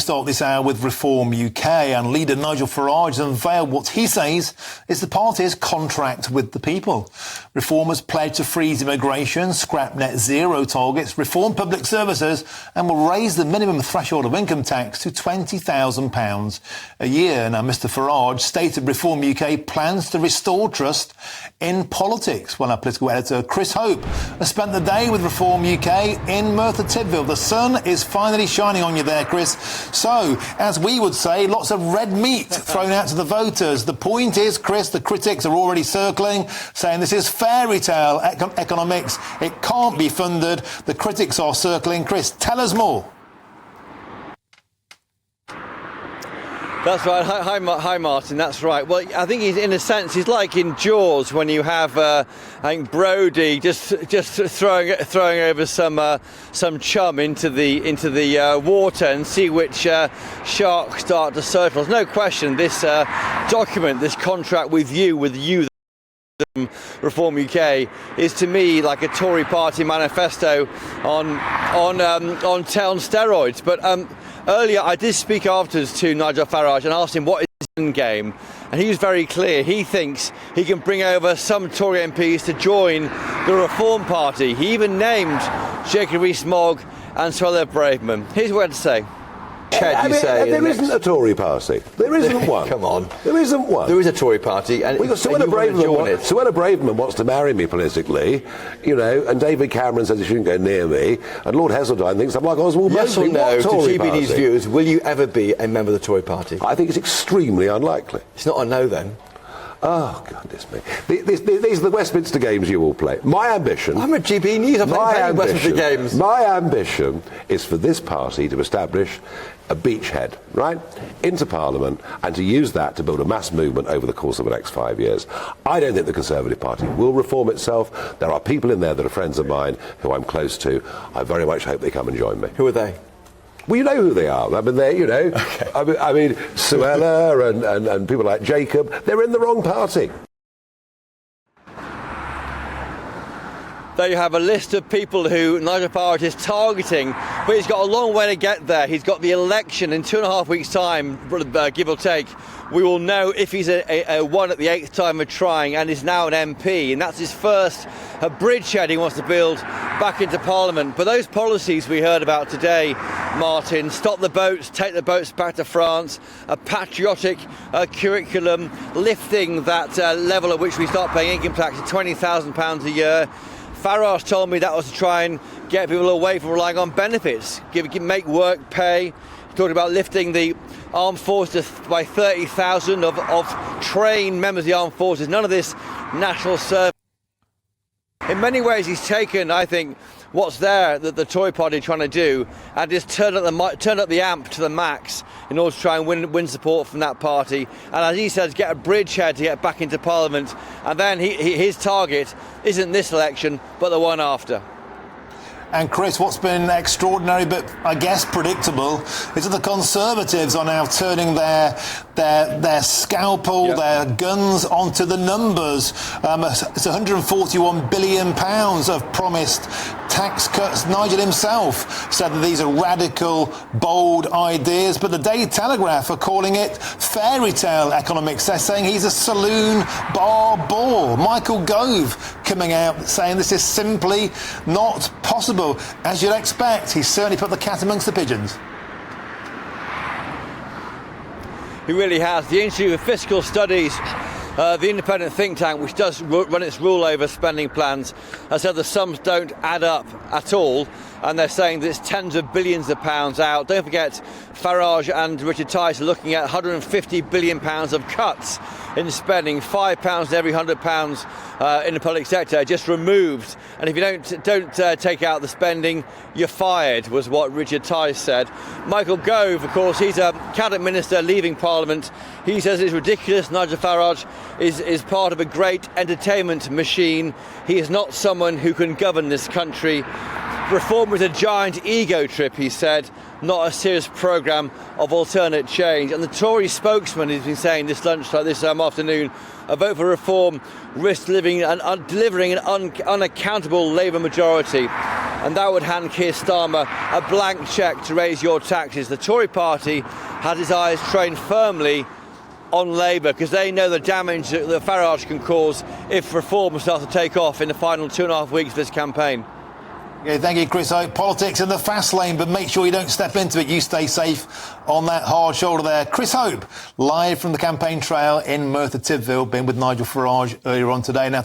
start this hour with Reform UK, and leader Nigel Farage has unveiled what he says is the party's contract with the people. Reformers pledge to freeze immigration, scrap net zero targets, reform public services and will raise the minimum threshold of income tax to £20,000 a year. Now, Mr Farage stated Reform UK plans to restore trust in politics. Well, our political editor Chris Hope has spent the day with Reform UK in Merthyr Tydfil. The sun is finally shining on you there, Chris. So, as we would say, lots of red meat thrown out to the voters. The point is, Chris, the critics are already circling, saying this is fairy tale economics. It can't be funded. The critics are circling. Chris, tell us more. That's right. Hi, Martin. That's right. Well, I think in a sense, he's like in Jaws when you have, I think Brody just throwing over some chum into the water and see which sharks start to circle. There's no question. This document, this contract with you. Reform UK is to me like a Tory party manifesto on steroids. But earlier I did speak afterwards to Nigel Farage and asked him what is the end game, and he was very clear. He thinks he can bring over some Tory MPs to join the Reform Party. He even named Rees-Mogg and Suella Braverman. Here's what I had to say. There isn't a Tory party. There isn't one. Come on. There isn't one. There is a Tory party. And Suella Braverman wants to marry me politically, and David Cameron says he shouldn't go near me, and Lord Heseltine thinks I'm like Oswald Mosley. Yes or no to GBNews viewers, will you ever be a member of the Tory party? I think it's extremely unlikely. It's not a no then. Oh, goodness me. These are the Westminster games you all play. My ambition... I'm at GBNews. I'm playing Westminster games. My ambition is for this party to establish a beachhead, right, into Parliament, and to use that to build a mass movement over the course of the next 5 years. I don't think the Conservative Party will reform itself. There are people in there that are friends of mine who I'm close to. I very much hope they come and join me. Who are they? Well, you know who they are. I mean, they're, Okay. I mean, Suella and people like Jacob, they're in the wrong party. There you have a list of people who Nigel Farage is targeting, but he's got a long way to get there. He's got the election in 2.5 weeks' time, give or take. We will know if he's a one at the 8th time of trying and is now an MP, and that's his first bridgehead he wants to build back into Parliament. But those policies we heard about today, Martin, stop the boats, take the boats back to France, a patriotic curriculum, lifting that level at which we start paying income tax to £20,000 a year. Farage told me that was to try and get people away from relying on benefits, make work pay. He talked about lifting the armed forces by 30,000 of trained members of the armed forces. None of this national service. In many ways, he's taken, I think, what's there that the Tory party are trying to do and just turn up the amp to the max in order to try and win support from that party. And as he says, get a bridgehead to get back into Parliament. And then his target isn't this election, but the one after. And Chris, what's been extraordinary, but I guess predictable, is that the Conservatives are now turning their scalpel, their guns onto the numbers. It's £141 billion of promised tax cuts. Nigel himself said that these are radical, bold ideas, but the Daily Telegraph are calling it fairy tale economics. They're saying he's a saloon bar bore. Michael Gove coming out saying this is simply not possible. As you'd expect, he's certainly put the cat amongst the pigeons. He really has. The Institute of Fiscal Studies, the independent think tank which does run its rule over spending plans, has said the sums don't add up at all, and they're saying that it's tens of billions of pounds out. Don't forget, Farage and Richard Tice are looking at £150 billion of cuts in spending, £5 every £100 in the public sector just removed. And if you don't take out the spending, you're fired, was what Richard Tice said. Michael Gove, of course, he's a cabinet minister leaving Parliament. He says it's ridiculous. Nigel Farage is part of a great entertainment machine. He is not someone who can govern this country. Reform was a giant ego trip, he said. not a serious programme of alternate change. And the Tory spokesman has been saying this afternoon, a vote for reform risks delivering an unaccountable Labour majority. And that would hand Keir Starmer a blank cheque to raise your taxes. The Tory party has its eyes trained firmly on Labour because they know the damage that Farage can cause if reform starts to take off in the final 2.5 weeks of this campaign. Yeah, thank you, Chris Hope. Politics in the fast lane, but make sure you don't step into it. You stay safe on that hard shoulder there. Chris Hope, live from the campaign trail in Merthyr Tydfil, been with Nigel Farage earlier on today. Now,